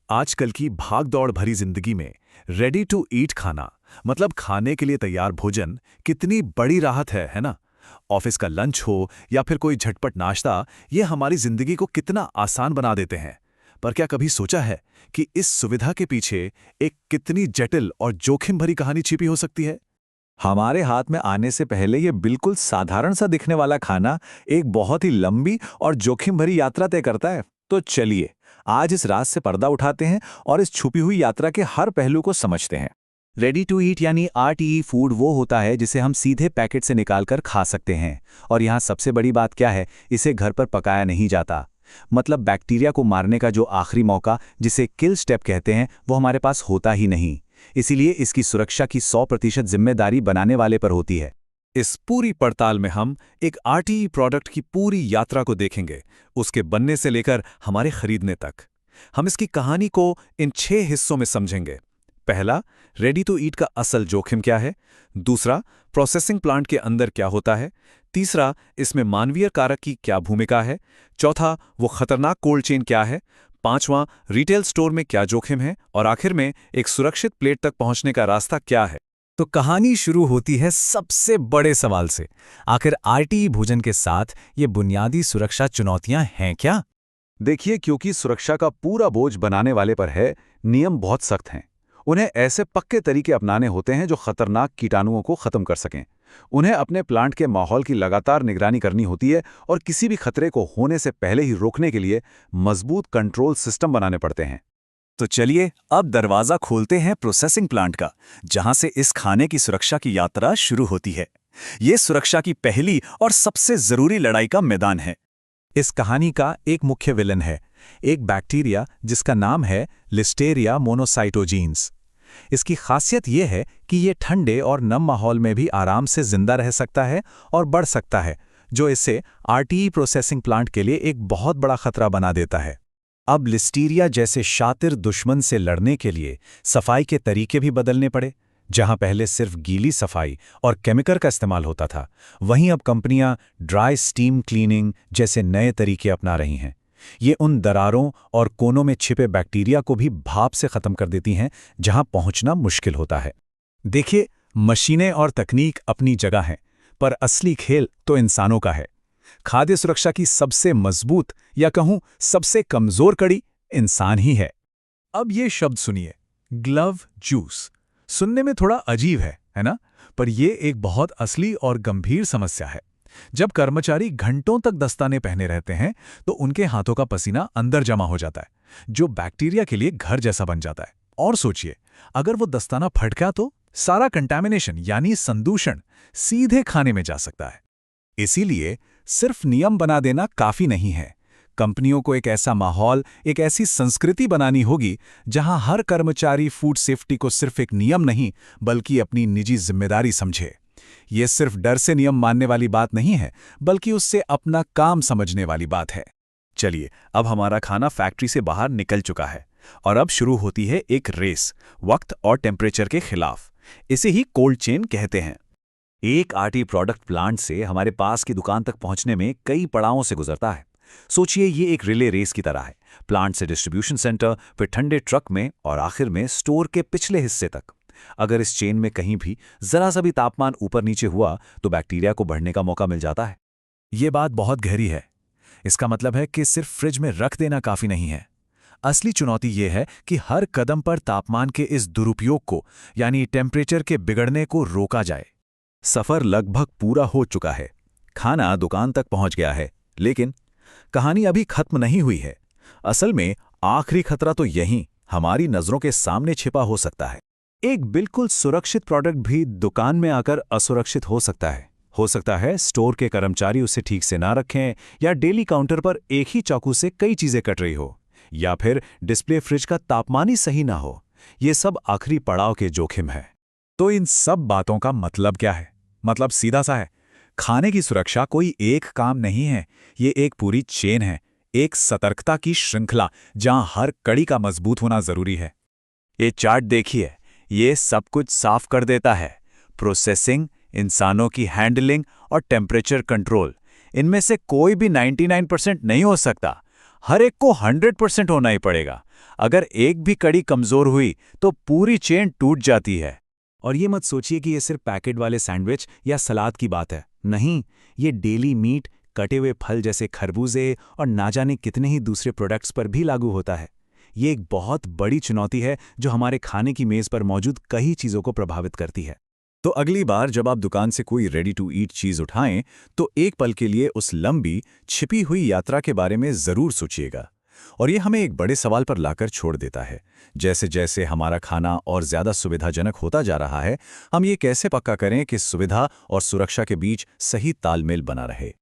आजकल की भाग-दौड़ भरी जिंदगी में रेडी टू ईट खाना मतलब खाने के लिए तैयार भोजन कितनी बड़ी राहत है ना? ऑफिस का लंच हो या फिर कोई झटपट नाश्ता, ये हमारी जिंदगी को कितना आसान बना देते हैं। पर क्या कभी सोचा है कि इस सुविधा के पीछे एक कितनी जटिल और जोखिम भरी कहानी छिपी हो सकती है? हमारे हाथ में आने से पहले ये बिल्कुल साधारण सा दिखने वाला खाना एक बहुत ही लंबी और जोखिम भरी यात्रा तय करता है। तो चलिए आज इस राज से पर्दा उठाते हैं और इस छुपी हुई यात्रा के हर पहलू को समझते हैं। रेडी टू ईट यानी आरटीई फूड वो होता है जिसे हम सीधे पैकेट से निकालकर खा सकते हैं। और यहाँ सबसे बड़ी बात क्या है, इसे घर पर पकाया नहीं जाता। मतलब बैक्टीरिया को मारने का जो आखिरी मौका, जिसे किल स्टेप कहते हैं, वो हमारे पास होता ही नहीं। इसीलिए इसकी सुरक्षा की 100% जिम्मेदारी बनाने वाले पर होती है। इस पूरी पड़ताल में हम एक आरटीई प्रोडक्ट की पूरी यात्रा को देखेंगे, उसके बनने से लेकर हमारे खरीदने तक। हम इसकी कहानी को इन 6 हिस्सों में समझेंगे। पहला, रेडी टू ईट का असल जोखिम क्या है। दूसरा, प्रोसेसिंग प्लांट के अंदर क्या होता है। तीसरा, इसमें मानवीय कारक की क्या भूमिका है। चौथा, वो खतरनाक कोल्ड चेन क्या है। पांचवां, रिटेल स्टोर में क्या जोखिम है। और आखिर में एक सुरक्षित प्लेट तक पहुंचने का रास्ता क्या है। तो कहानी शुरू होती है सबसे बड़े सवाल से। आखिर आरटीई भोजन के साथ ये बुनियादी सुरक्षा चुनौतियां हैं क्या? देखिए, क्योंकि सुरक्षा का पूरा बोझ बनाने वाले पर है, नियम बहुत सख्त हैं। उन्हें ऐसे पक्के तरीके अपनाने होते हैं जो खतरनाक कीटाणुओं को खत्म कर सकें। उन्हें अपने प्लांट के माहौल की लगातार निगरानी करनी होती है और किसी भी खतरे को होने से पहले ही रोकने के लिए मजबूत कंट्रोल सिस्टम बनाने पड़ते हैं। तो चलिए अब दरवाजा खोलते हैं प्रोसेसिंग प्लांट का, जहां से इस खाने की सुरक्षा की यात्रा शुरू होती है। ये सुरक्षा की पहली और सबसे जरूरी लड़ाई का मैदान है। इस कहानी का एक मुख्य विलन है, एक बैक्टीरिया जिसका नाम है लिस्टेरिया मोनोसाइटोजीन्स। इसकी खासियत यह है कि ये ठंडे और नम माहौल में भी आराम से जिंदा रह सकता है और बढ़ सकता है, जो इसे आरटीई प्रोसेसिंग प्लांट के लिए एक बहुत बड़ा खतरा बना देता है। अब लिस्टीरिया जैसे शातिर दुश्मन से लड़ने के लिए सफाई के तरीके भी बदलने पड़े। जहां पहले सिर्फ गीली सफाई और केमिकल का इस्तेमाल होता था, वहीं अब कंपनियां ड्राई स्टीम क्लीनिंग जैसे नए तरीके अपना रही हैं। ये उन दरारों और कोनों में छिपे बैक्टीरिया को भी भाप से खत्म कर देती हैं, जहां पहुंचना मुश्किल होता है। देखिए, मशीनें और तकनीक अपनी जगह हैं, पर असली खेल तो इंसानों का है। खाद्य सुरक्षा की सबसे मजबूत या कहूं सबसे कमजोर कड़ी इंसान ही है। अब ये शब्द सुनिए, ग्लव जूस। सुनने में थोड़ा अजीब है ना? पर यह एक बहुत असली और गंभीर समस्या है। जब कर्मचारी घंटों तक दस्ताने पहने रहते हैं, तो उनके हाथों का पसीना अंदर जमा हो जाता है, जो बैक्टीरिया के लिए घर जैसा बन जाता है। और सोचिए, अगर वो दस्ताना फट गया तो सारा कंटामिनेशन यानी संदूषण सीधे खाने में जा सकता है। इसीलिए सिर्फ नियम बना देना काफी नहीं है। कंपनियों को एक ऐसा माहौल, एक ऐसी संस्कृति बनानी होगी जहां हर कर्मचारी फूड सेफ्टी को सिर्फ एक नियम नहीं, बल्कि अपनी निजी जिम्मेदारी समझे। ये सिर्फ डर से नियम मानने वाली बात नहीं है, बल्कि उससे अपना काम समझने वाली बात है। चलिए, अब हमारा खाना फैक्ट्री से बाहर निकल चुका है और अब शुरू होती है एक रेस, वक्त और टेम्परेचर के खिलाफ। इसे ही कोल्ड चेन कहते हैं। एक आरटीई प्रोडक्ट प्लांट से हमारे पास की दुकान तक पहुंचने में कई पड़ावों से गुजरता है। सोचिए, ये एक रिले रेस की तरह है। प्लांट से डिस्ट्रीब्यूशन सेंटर, फिर ठंडे ट्रक में और आखिर में स्टोर के पिछले हिस्से तक। अगर इस चेन में कहीं भी जरा सा भी तापमान ऊपर नीचे हुआ तो बैक्टीरिया को बढ़ने का मौका मिल जाता है। ये बात बहुत गहरी है। इसका मतलब है कि सिर्फ फ्रिज में रख देना काफी नहीं है। असली चुनौती ये है कि हर कदम पर तापमान के इस दुरुपयोग को, यानी टेम्परेचर के बिगड़ने को रोका जाए। सफर लगभग पूरा हो चुका है, खाना दुकान तक पहुंच गया है, लेकिन कहानी अभी खत्म नहीं हुई है। असल में आखिरी खतरा तो यहीं हमारी नजरों के सामने छिपा हो सकता है। एक बिल्कुल सुरक्षित प्रोडक्ट भी दुकान में आकर असुरक्षित हो सकता है। हो सकता है स्टोर के कर्मचारी उसे ठीक से ना रखें, या डेली काउंटर पर एक ही चाकू से कई चीजें कट रही हो, या फिर डिस्प्ले फ्रिज का तापमान ही सही ना हो। ये सब आखिरी पड़ाव के जोखिम है। तो इन सब बातों का मतलब क्या है? मतलब सीधा सा है, खाने की सुरक्षा कोई एक काम नहीं है, ये एक पूरी चेन है, एक सतर्कता की श्रृंखला जहां हर कड़ी का मजबूत होना जरूरी है। ये चार्ट देखिए, ये सब कुछ साफ कर देता है। प्रोसेसिंग, इंसानों की हैंडलिंग और टेम्परेचर कंट्रोल, इनमें से कोई भी 99% नहीं हो सकता। हर एक को 100% होना ही पड़ेगा। अगर एक भी कड़ी कमजोर हुई तो पूरी चेन टूट जाती है। और ये मत सोचिए कि ये सिर्फ पैकेट वाले सैंडविच या सलाद की बात है। नहीं, ये डेली मीट, कटे हुए फल जैसे खरबूजे और ना जाने कितने ही दूसरे प्रोडक्ट्स पर भी लागू होता है। ये एक बहुत बड़ी चुनौती है जो हमारे खाने की मेज़ पर मौजूद कई चीज़ों को प्रभावित करती है। तो अगली बार जब आप दुकान से कोई रेडी टू ईट चीज उठाएं, तो एक पल के लिए उस लंबी, छिपी हुई यात्रा के बारे में जरूर सोचिएगा। और ये हमें एक बड़े सवाल पर लाकर छोड़ देता है। जैसे जैसे हमारा खाना और ज्यादा सुविधाजनक होता जा रहा है, हम ये कैसे पक्का करें कि सुविधा और सुरक्षा के बीच सही तालमेल बना रहे।